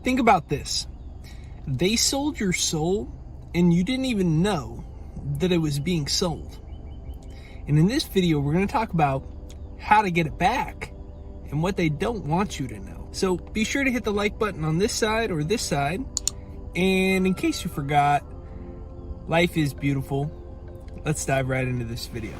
Think about this. They sold your soul and you didn't even know that it was being sold. And in this video, we're going to talk about how to get it back and what they don't want you to know. So be sure to hit the like button on this side or this side. And in case you forgot, life is beautiful. Let's dive right into this video.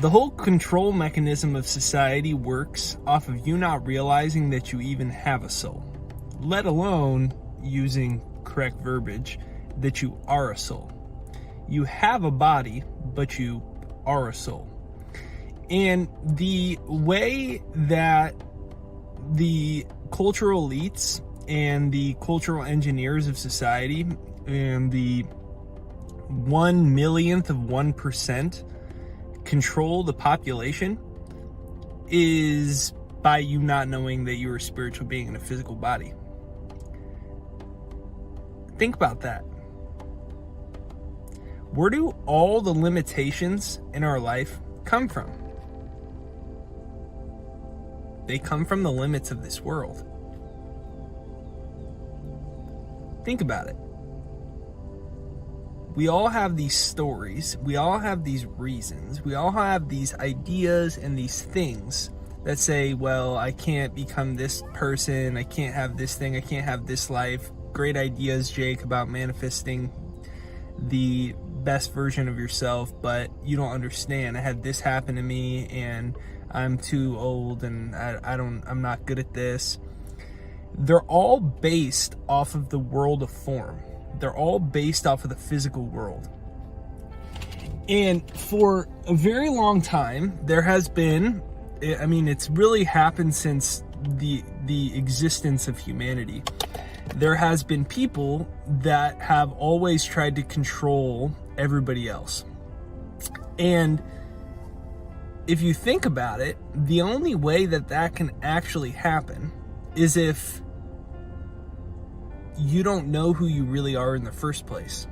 The whole control mechanism of society works off of you not realizing that you even have a soul, let alone, using correct verbiage, that you are a soul. You have a body, but you are a soul. And the way that the cultural elites and the cultural engineers of society and the 1/1,000,000th of 1% control the population is by you not knowing that you're a spiritual being in a physical body. Think about that. Where do all the limitations in our life come from? They come from the limits of this world. Think about it. We all have these stories, we all have these reasons, we all have these ideas and these things that say, well, I can't become this person, I can't have this thing, I can't have this life. Great ideas, Jake, about manifesting the best version of yourself, but you don't understand. I had this happen to me and I'm too old and I'm not good at this. They're all based off of the world of form. They're all based off of the physical world. And for a very long time, there has been, it's really happened since the existence of humanity. There has been people that have always tried to control everybody else. And if you think about it, the only way that that can actually happen is if you don't know who you really are in the first place.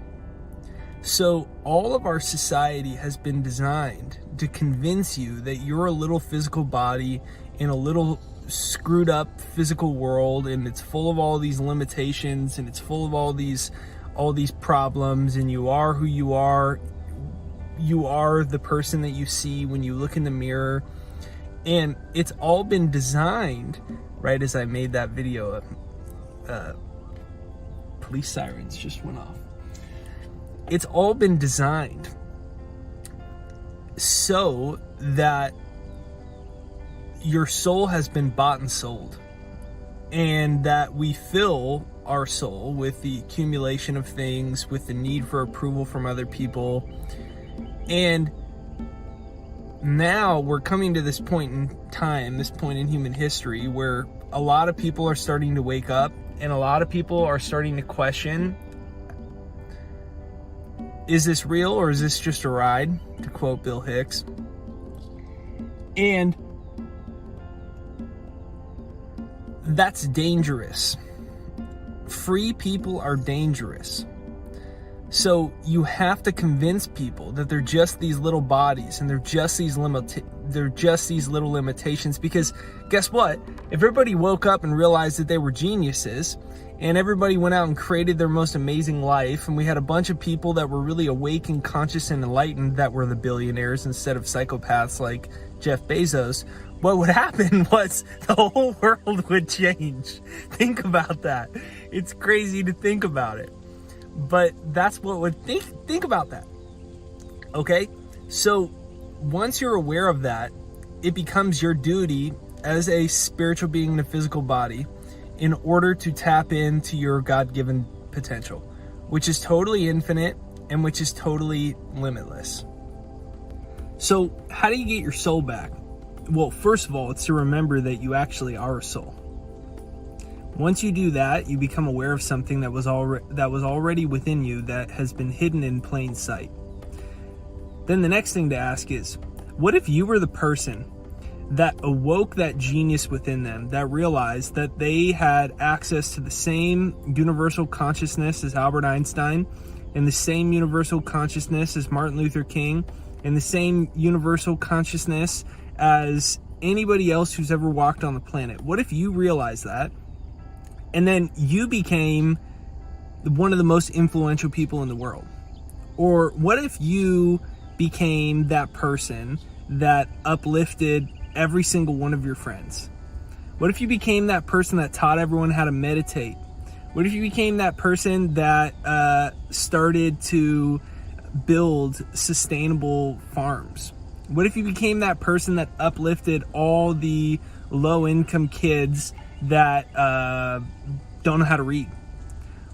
So all of our society has been designed to convince you that you're a little physical body in a little screwed up physical world, and it's full of all these limitations and it's full of all these problems, and you are who you are. You are the person that you see when you look in the mirror. And it's all been designed, right as I made that video, police sirens just went off. It's all been designed so that your soul has been bought and sold, and that we fill our soul with the accumulation of things, with the need for approval from other people. And now we're coming to this point in time, this point in human history, where a lot of people are starting to wake up, and a lot of people are starting to question, is this real or is this just a ride, to quote Bill Hicks? And that's dangerous. Free people are dangerous. So you have to convince people that they're just these little bodies and they're just these little limitations, because guess what? If everybody woke up and realized that they were geniuses, and everybody went out and created their most amazing life, and we had a bunch of people that were really awake and conscious and enlightened that were the billionaires instead of psychopaths like Jeff Bezos, what would happen was the whole world would change. Think about that. It's crazy to think about it, but that's what would think about that. Okay? So once you're aware of that, it becomes your duty as a spiritual being in a physical body in order to tap into your God-given potential, which is totally infinite and which is totally limitless. So how do you get your soul back? Well, first of all, it's to remember that you actually are a soul. Once you do that, you become aware of something that was already within you that has been hidden in plain sight. Then the next thing to ask is, what if you were the person that awoke that genius within them, that realized that they had access to the same universal consciousness as Albert Einstein and the same universal consciousness as Martin Luther King and the same universal consciousness as anybody else who's ever walked on the planet? What if you realized that, and then you became one of the most influential people in the world? Or what if you became that person that uplifted every single one of your friends? What if you became that person that taught everyone how to meditate? What if you became that person that started to build sustainable farms? What if you became that person that uplifted all the low-income kids that don't know how to read?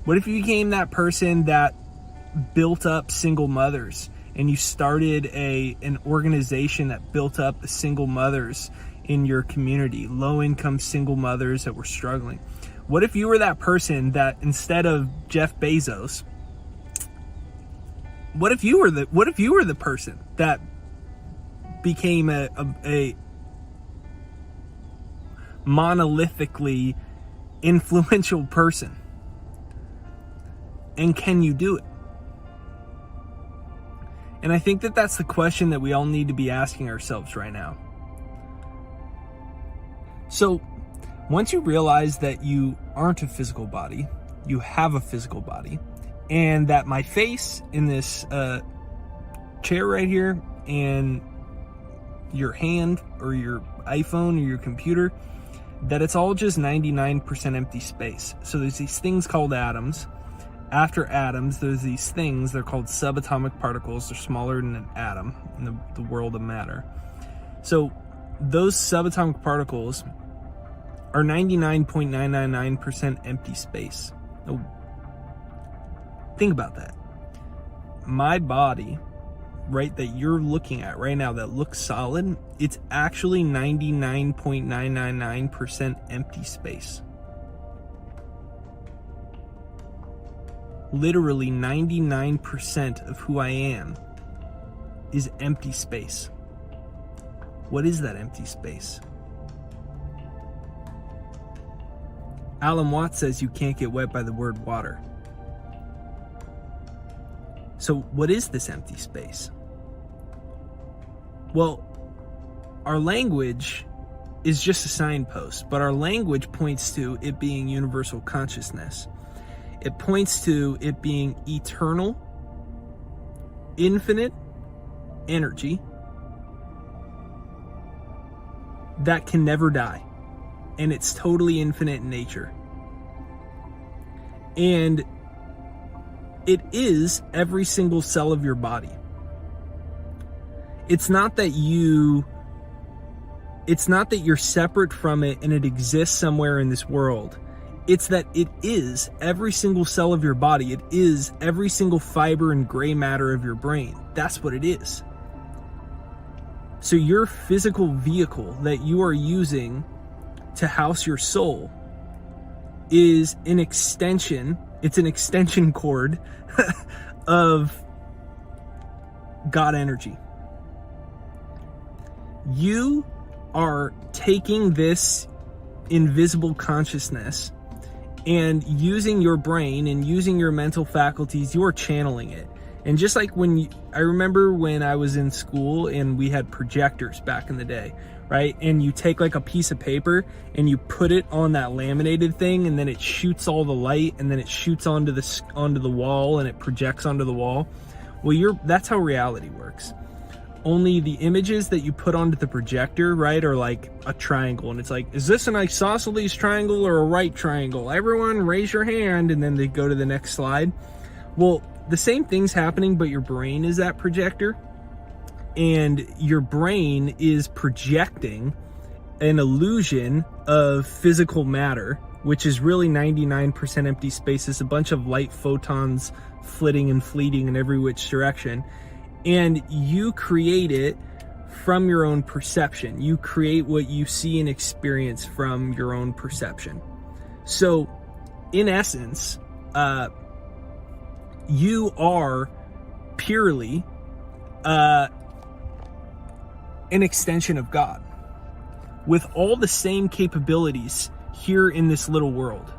What if you became that person that built up single mothers, and you started an organization that built up the single mothers in your community, low-income single mothers that were struggling? What if you were that person that, instead of Jeff Bezos, what if you were the person that became a monolithically influential person? And can you do it? And I think that that's the question that we all need to be asking ourselves right now. So once you realize that you aren't a physical body, you have a physical body, and that my face in this chair right here, and your hand or your iPhone or your computer, that it's all just 99% empty space. So there's these things called atoms. After atoms, there's these things, they're called subatomic particles. They're smaller than an atom in the world of matter. So those subatomic particles are 99.999% empty space. Now, think about that. My body, right, that you're looking at right now, that looks solid, it's actually 99.999% empty space. Literally 99% of who I am is empty space. What is that empty space? Alan Watts says you can't get wet by the word water. So what is this empty space? Well, our language is just a signpost, but our language points to it being universal consciousness. It points to it being eternal, infinite energy that can never die. And it's totally infinite in nature. And it is every single cell of your body. It's not that you're separate from it and it exists somewhere in this world. It's that it is every single cell of your body. It is every single fiber and gray matter of your brain. That's what it is. So your physical vehicle that you are using to house your soul is an extension. It's an extension cord of God energy. You are taking this invisible consciousness and using your brain and using your mental faculties, you are channeling it. And just like I remember when I was in school and we had projectors back in the day, right? And you take like a piece of paper and you put it on that laminated thing, and then it shoots all the light, and then it shoots onto the wall, and it projects onto the wall. Well, that's how reality works. Only the images that you put onto the projector, right, are like a triangle, and it's like, is this an isosceles triangle or a right triangle? Everyone raise your hand, and then they go to the next slide. Well, the same thing's happening, but your brain is that projector, and your brain is projecting an illusion of physical matter, which is really 99% empty space. It's a bunch of light photons flitting and fleeting in every which direction. And you create it from your own perception. You create what you see and experience from your own perception. So, in essence, you are purely an extension of God with all the same capabilities here in this little world.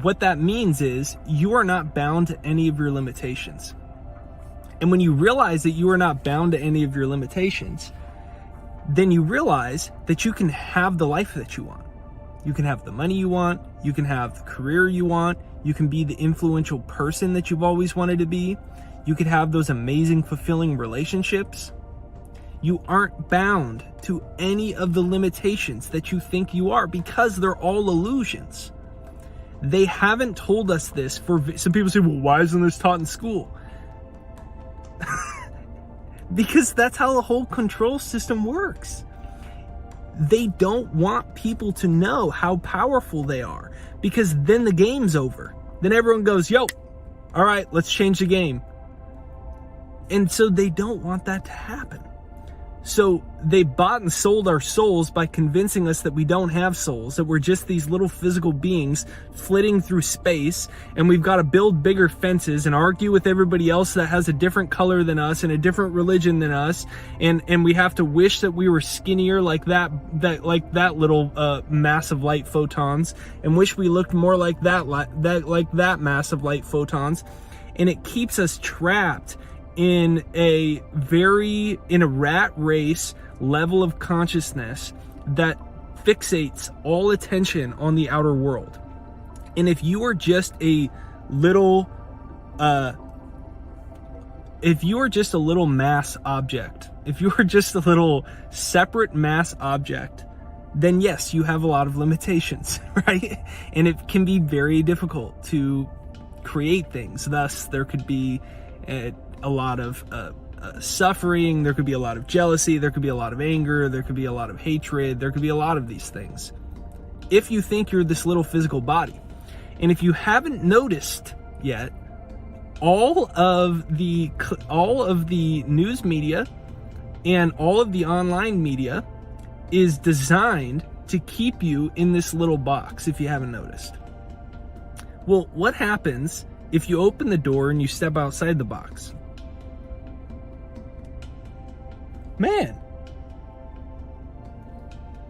What that means is you are not bound to any of your limitations. And when you realize that you are not bound to any of your limitations, then you realize that you can have the life that you want. You can have the money you want. You can have the career you want. You can be the influential person that you've always wanted to be. You could have those amazing, fulfilling relationships. You aren't bound to any of the limitations that you think you are, because they're all illusions. They haven't told us this for some people say, well, why isn't this taught in school? Because that's how the whole control system works. They don't want people to know how powerful they are, because then the game's over. Then everyone goes, yo, all right, let's change the game. And so they don't want that to happen. So they bought and sold our souls by convincing us that we don't have souls, that we're just these little physical beings flitting through space, and we've got to build bigger fences and argue with everybody else that has a different color than us and a different religion than us, and we have to wish that we were skinnier like that little mass of light photons, and wish we looked more like that mass of light photons, and it keeps us trapped in a rat race level of consciousness that fixates all attention on the outer world. And if you are just a little mass object, if you are just a little separate mass object, then yes, you have a lot of limitations, right? And it can be very difficult to create things. Thus, there could be a lot of suffering, there could be a lot of jealousy, there could be a lot of anger, there could be a lot of hatred, there could be a lot of these things. If you think you're this little physical body, and if you haven't noticed yet, all of the news media and all of the online media is designed to keep you in this little box, if you haven't noticed. Well, what happens if you open the door and you step outside the box? Man,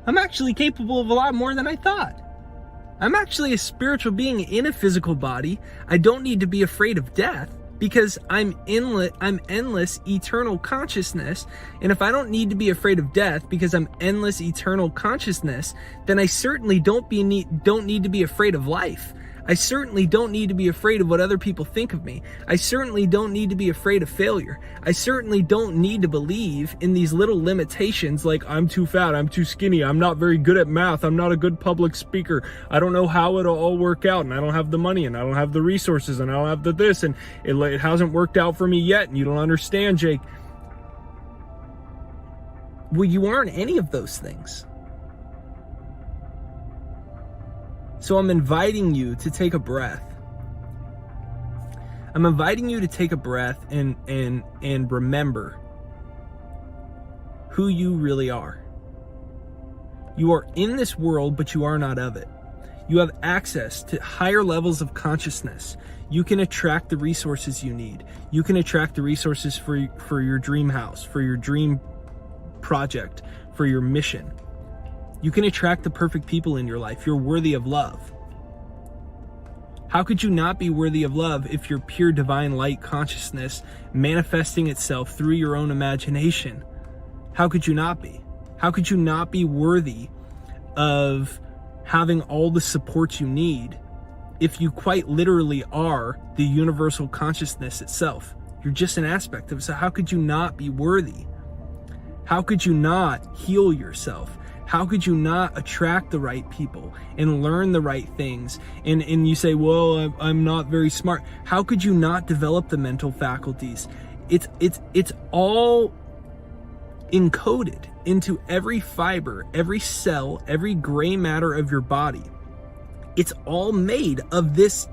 I'm actually capable of a lot more than I thought. I'm actually a spiritual being in a physical body. I don't need to be afraid of death, because I'm endless eternal consciousness. And if I don't need to be afraid of death because I'm endless eternal consciousness, then I certainly don't need to be afraid of life. I certainly don't need to be afraid of what other people think of me. I certainly don't need to be afraid of failure. I certainly don't need to believe in these little limitations like I'm too fat, I'm too skinny, I'm not very good at math, I'm not a good public speaker, I don't know how it'll all work out, and I don't have the money, and I don't have the resources, and I don't have the this, and it hasn't worked out for me yet, and you don't understand, Jake. Well, you aren't any of those things. So I'm inviting you to take a breath. I'm inviting you to take a breath and remember who you really are. You are in this world, but you are not of it. You have access to higher levels of consciousness. You can attract the resources you need. You can attract the resources for your dream house, for your dream project, for your mission. You can attract the perfect people in your life. You're worthy of love. How could you not be worthy of love if you're pure divine light consciousness manifesting itself through your own imagination? How could you not be? How could you not be worthy of having all the support you need if you quite literally are the universal consciousness itself? You're just an aspect of it. So how could you not be worthy? How could you not heal yourself? How could you not attract the right people and learn the right things? And you say, well, I'm not very smart. How could you not develop the mental faculties? It's all encoded into every fiber, every cell, every gray matter of your body. It's all made of this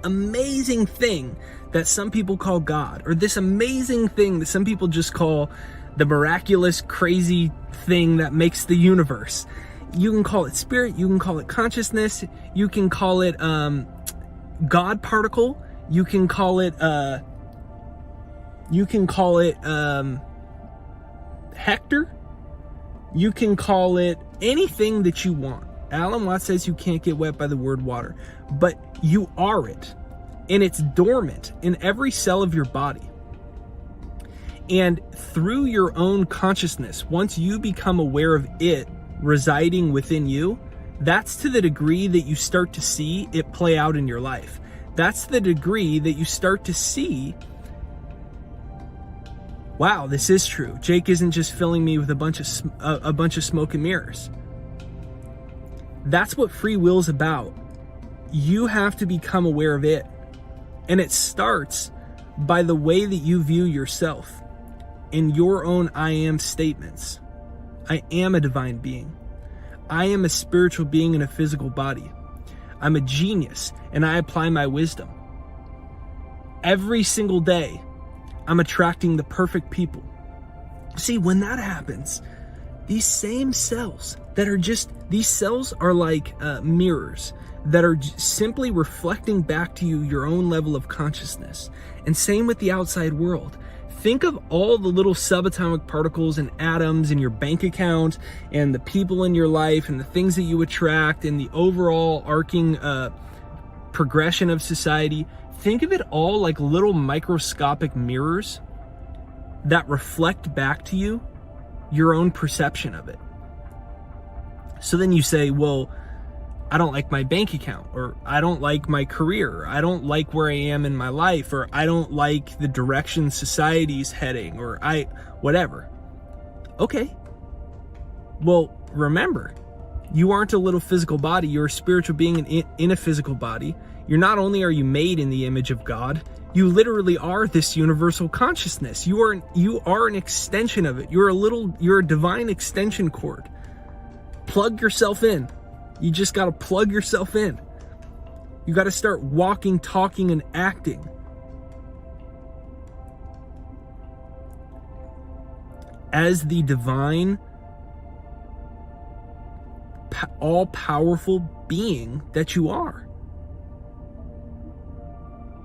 amazing thing that some people call God, or this amazing thing that some people just call the miraculous, crazy thing that makes the universe. You can call it spirit, you can call it consciousness, you can call it God particle, you can call it Hector, you can call it anything that you want. Alan Watts says you can't get wet by the word water, but you are it, and it's dormant in every cell of your body. And through your own consciousness, once you become aware of it residing within you, that's to the degree that you start to see it play out in your life. That's the degree that you start to see, wow, this is true. Jake isn't just filling me with a bunch of smoke and mirrors. That's what free will is about. You have to become aware of it. And it starts by the way that you view yourself in your own I am statements. I am a divine being. I am a spiritual being in a physical body. I'm a genius and I apply my wisdom. Every single day, I'm attracting the perfect people. See, when that happens, these same cells that are these cells are like mirrors that are simply reflecting back to you your own level of consciousness. And same with the outside world. Think of all the little subatomic particles and atoms in your bank account and the people in your life and the things that you attract and the overall arcing progression of society. Think of it all like little microscopic mirrors that reflect back to you your own perception of it. So then you say, well, I don't like my bank account, or I don't like my career, or I don't like where I am in my life, or I don't like the direction society's heading, or whatever. Okay. Well, remember, you aren't a little physical body. You're a spiritual being in a physical body. Not only are you made in the image of God, you literally are this universal consciousness. You are an extension of it. You're a divine extension cord. Plug yourself in. You just got to plug yourself in. You got to start walking, talking, and acting. As the divine, all-powerful being that you are.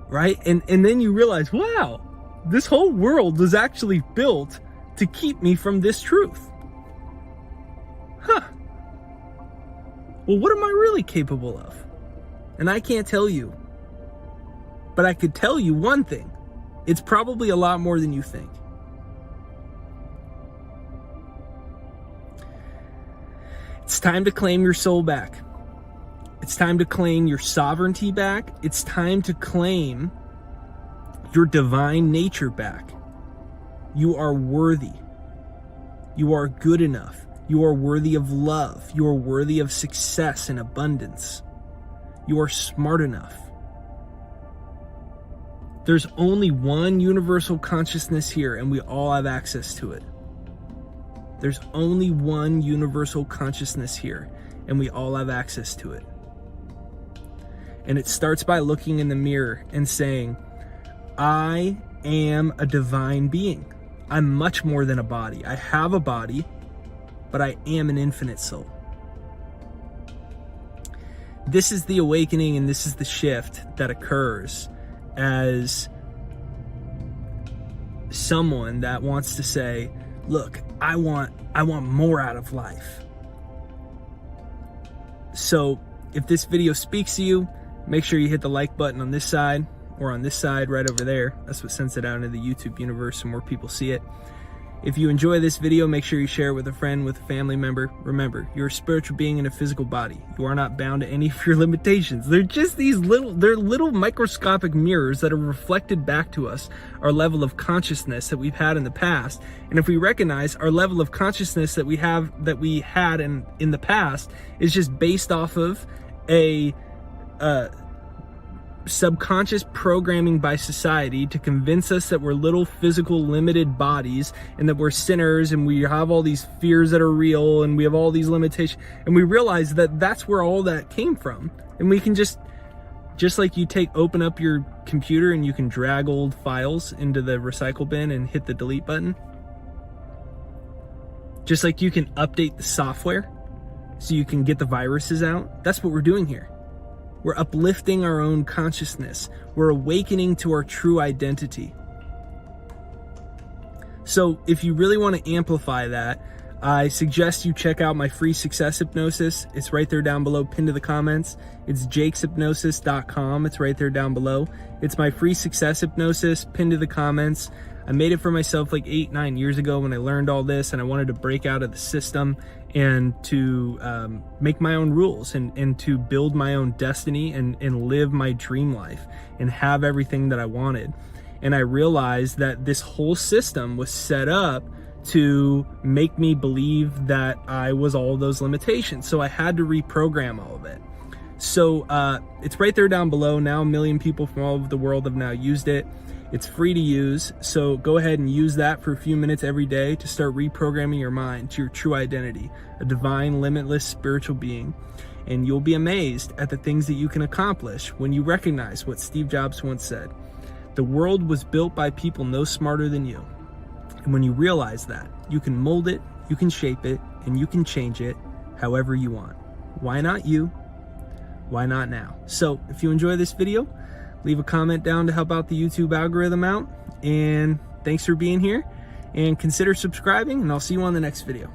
Right? And then you realize, wow, this whole world was actually built to keep me from this truth. Huh. Well, what am I really capable of? And I can't tell you. But I could tell you one thing. It's probably a lot more than you think. It's time to claim your soul back. It's time to claim your sovereignty back. It's time to claim your divine nature back. You are worthy. You are good enough. You are worthy of love. You are worthy of success and abundance. You are smart enough. There's only one universal consciousness here, and we all have access to it. There's only one universal consciousness here, and we all have access to it. And it starts by looking in the mirror and saying, I am a divine being. I'm much more than a body. I have a body, but I am an infinite soul. This is the awakening, and this is the shift that occurs as someone that wants to say, look, I want more out of life. So if this video speaks to you, make sure you hit the like button on this side or on this side right over there. That's what sends it out into the YouTube universe so more people see it. If you enjoy this video, make sure you share it with a friend, with a family member. Remember, you're a spiritual being in a physical body. You are not bound to any of your limitations. They're just they're little microscopic mirrors that are reflected back to us, our level of consciousness that we've had in the past. And if we recognize our level of consciousness that we had in the past is just based off of a subconscious programming by society to convince us that we're little physical limited bodies and that we're sinners and we have all these fears that are real and we have all these limitations, and we realize that that's where all that came from. And we can just like you open up your computer and you can drag old files into the recycle bin and hit the delete button. Just like you can update the software so you can get the viruses out. That's what we're doing here. We're uplifting our own consciousness. We're awakening to our true identity. So if you really want to amplify that, I suggest you check out my free success hypnosis. It's right there down below, pinned to the comments. It's jakeshypnosis.com. It's right there down below. It's my free success hypnosis, pinned to the comments. I made it for myself like 8-9 years ago when I learned all this, and I wanted to break out of the system and to make my own rules and to build my own destiny and live my dream life and have everything that I wanted. And I realized that this whole system was set up to make me believe that I was all those limitations. So I had to reprogram all of it. So it's right there down below. Now 1 million people from all over the world have now used it. It's free to use, so go ahead and use that for a few minutes every day to start reprogramming your mind to your true identity, a divine, limitless spiritual being. And you'll be amazed at the things that you can accomplish when you recognize what Steve Jobs once said. The world was built by people no smarter than you. And when you realize that, you can mold it, you can shape it, and you can change it however you want. Why not you? Why not now? So if you enjoy this video, leave a comment down to help out the YouTube algorithm out. And thanks for being here. And consider subscribing, and I'll see you on the next video.